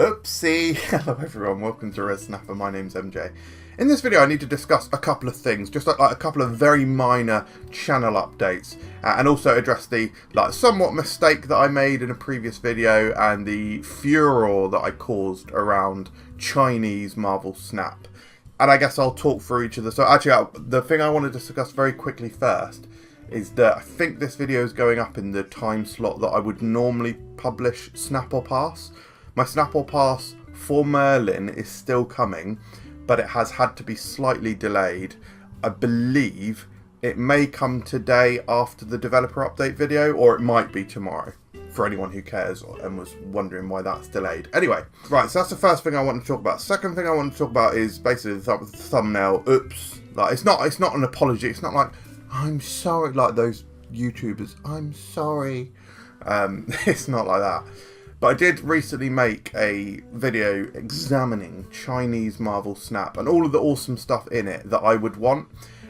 Oopsie! Hello everyone, welcome to Res Snapper, my name's MJ. In this video I need to discuss a couple of things, just like a couple of very minor channel updates, and also address the somewhat mistake that I made in a previous video and the furor that I caused around Chinese Marvel Snap. And I guess I'll talk through each of the... So actually, the thing I want to discuss very quickly first is that I think this video is going up in the time slot that I would normally publish Snap or Pass. My Snap or Pass for Merlin is still coming, but it has had to be slightly delayed. I believe it may come today after the developer update video, or it might be tomorrow, for anyone who cares and was wondering why that's delayed. Anyway, right, so that's the first thing I want to talk about. Second thing I want to talk about is basically the thumbnail. Oops. Like, it's not an apology. It's not like, I'm sorry, like those YouTubers, I'm sorry. It's not like that. But I did recently make a video examining Chinese Marvel Snap and all of the awesome stuff in it that I would want.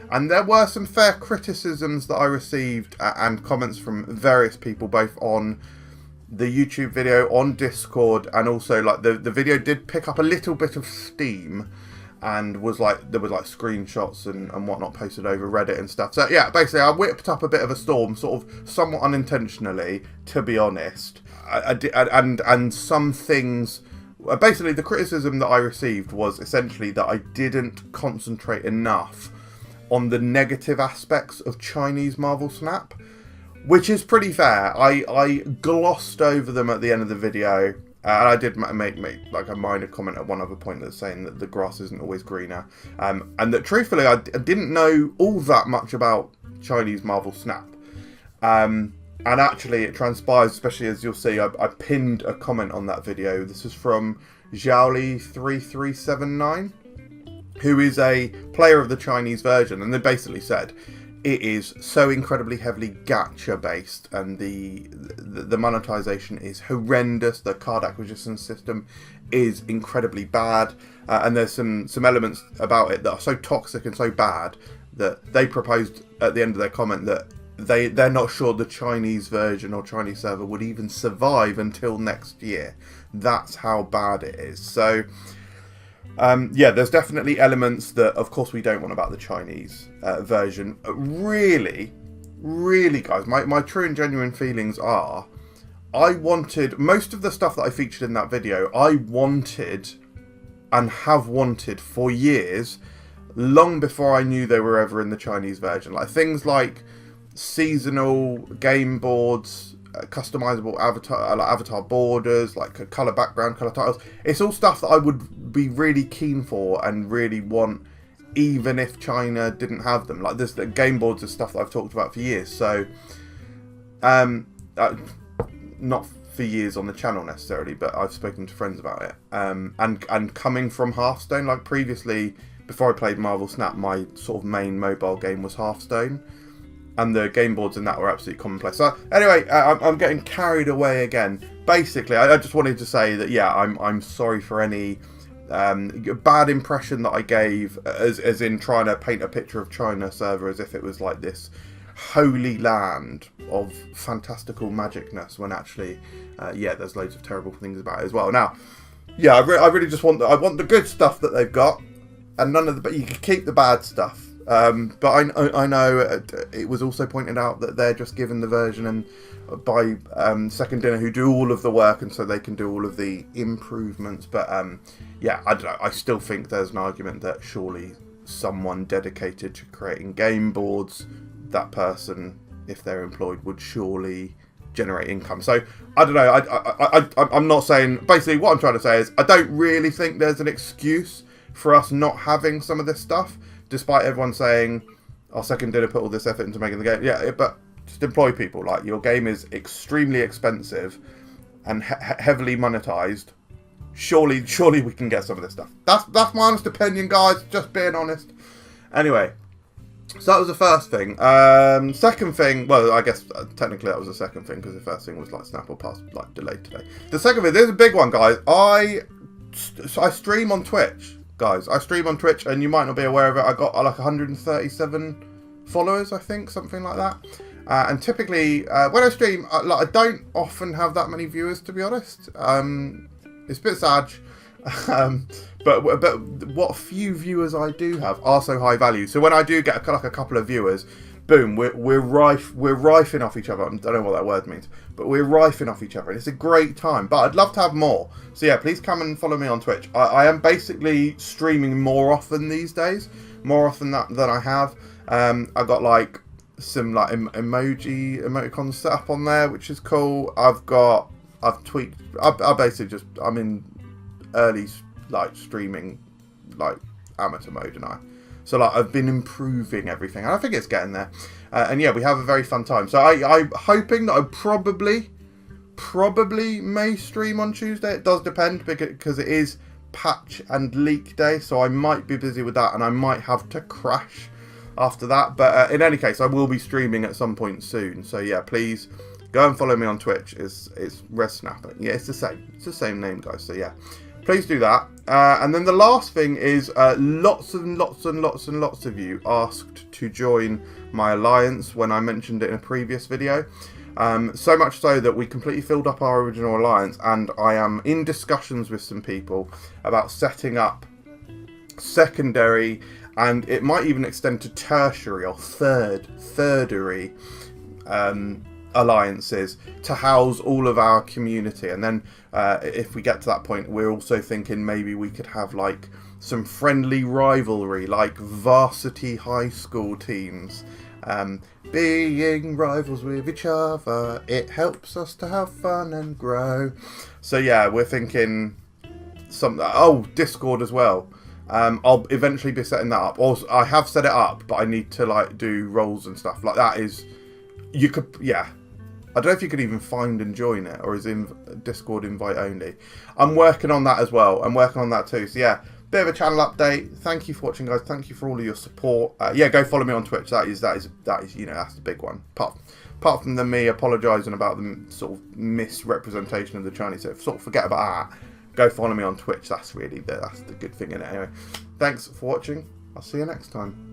And there were some fair criticisms that I received and comments from various people, both on the YouTube video, on Discord, and also like the video did pick up a little bit of steam and was like, there was like screenshots and whatnot posted over Reddit and stuff. So yeah, basically I whipped up a bit of a storm, sort of somewhat unintentionally, to be honest. I did, and some things, basically the criticism that I received was essentially that I didn't concentrate enough on the negative aspects of Chinese Marvel Snap, which is pretty fair. I glossed over them at the end of the video, and I did make like a minor comment at one other point that's saying that the grass isn't always greener, and that truthfully I didn't know all that much about Chinese Marvel Snap. And actually it transpires, especially as you'll see, I pinned a comment on that video. This is from Xiaolis 3379, who is a player of the Chinese version, and they basically said it is so incredibly heavily gacha based, and the monetization is horrendous. The card acquisition system is incredibly bad, and there's some elements about it that are so toxic and so bad that they proposed at the end of their comment that they're not sure the Chinese version or Chinese server would even survive until next year. That's how bad it is. So yeah, there's definitely elements that of course we don't want about the Chinese version. Really guys, my true and genuine feelings are, I wanted most of the stuff that I featured in that video, I wanted and have wanted for years, long before I knew they were ever in the Chinese version. Like things like seasonal game boards, customizable avatar borders, like color background, color titles. It's all stuff that I would be really keen for and really want, even if China didn't have them. Like this, the game boards is stuff that I've talked about for years. So, not for years on the channel necessarily, but I've spoken to friends about it. And coming from Hearthstone, like previously, before I played Marvel Snap, my sort of main mobile game was Hearthstone. And the game boards in that were absolutely commonplace. So anyway, I'm getting carried away again. Basically, I just wanted to say that yeah, I'm sorry for any bad impression that I gave, as in trying to paint a picture of China server as if it was like this holy land of fantastical magicness, when actually, yeah, there's loads of terrible things about it as well. Now, yeah, I really just want I want the good stuff that they've got, and none of the, but you can keep the bad stuff. But I know it was also pointed out that they're just given the version and by Second Dinner, who do all of the work, and so they can do all of the improvements. But yeah, I don't know. I still think there's an argument that surely someone dedicated to creating game boards, that person, if they're employed, would surely generate income. So I don't know. I'm not saying. Basically, what I'm trying to say is I don't really think there's an excuse for us not having some of this stuff. Despite everyone saying, our Second Dinner put all this effort into making the game. Yeah, but just employ people. Like, your game is extremely expensive and heavily monetized. Surely we can get some of this stuff. That's my honest opinion, guys. Just being honest. Anyway, so that was the first thing. Second thing, well, I guess technically that was the second thing, because the first thing was like Snap or Pass, like delayed today. The second thing, this is a big one, guys. I stream on Twitch. Guys, I stream on Twitch, and you might not be aware of it. I got like 137 followers, I think, something like that. And typically, when I stream, I don't often have that many viewers, to be honest. It's a bit sad. But what few viewers I do have are so high value. So when I do get like a couple of viewers, boom, we're rifing off each other. I don't know what that word means, but we're rifing off each other, and it's a great time. But I'd love to have more. So yeah, please come and follow me on Twitch. I am basically streaming more often these days, more often than I have. I've got like some like emoticons set up on there, which is cool. I've tweaked. I basically just, I'm in early like streaming like amateur mode, and so like I've been improving everything, and I think it's getting there. And yeah, we have a very fun time. So I'm hoping that I probably may stream on Tuesday. It does depend because it is patch and leak day, so I might be busy with that, and I might have to crash after that. But in any case, I will be streaming at some point soon. So yeah, please go and follow me on Twitch. It's ResSnapper. Yeah, it's the same name, guys. So yeah, please do that. And then the last thing is lots of you asked to join my alliance when I mentioned it in a previous video. So much so that we completely filled up our original alliance, and I am in discussions with some people about setting up secondary, and it might even extend to tertiary or thirdary alliances to house all of our community. And then if we get to that point, we're also thinking maybe we could have like some friendly rivalry, like varsity high school teams. Being rivals with each other, it helps us to have fun and grow. So yeah, we're thinking something. Oh, Discord as well. I'll eventually be setting that up. Also, I have set it up, but I need to like do roles and stuff. Like that is, you could, yeah. I don't know if you could even find and join it, or is in Discord invite only. I'm working on that as well. I'm working on that too. So yeah, bit of a channel update. Thank you for watching, guys. Thank you for all of your support. Yeah, go follow me on Twitch. That is you know, that's the big one. Apart from me apologising about the sort of misrepresentation of the Chinese, so sort of forget about that. Go follow me on Twitch. That's the good thing in it. Anyway, thanks for watching. I'll see you next time.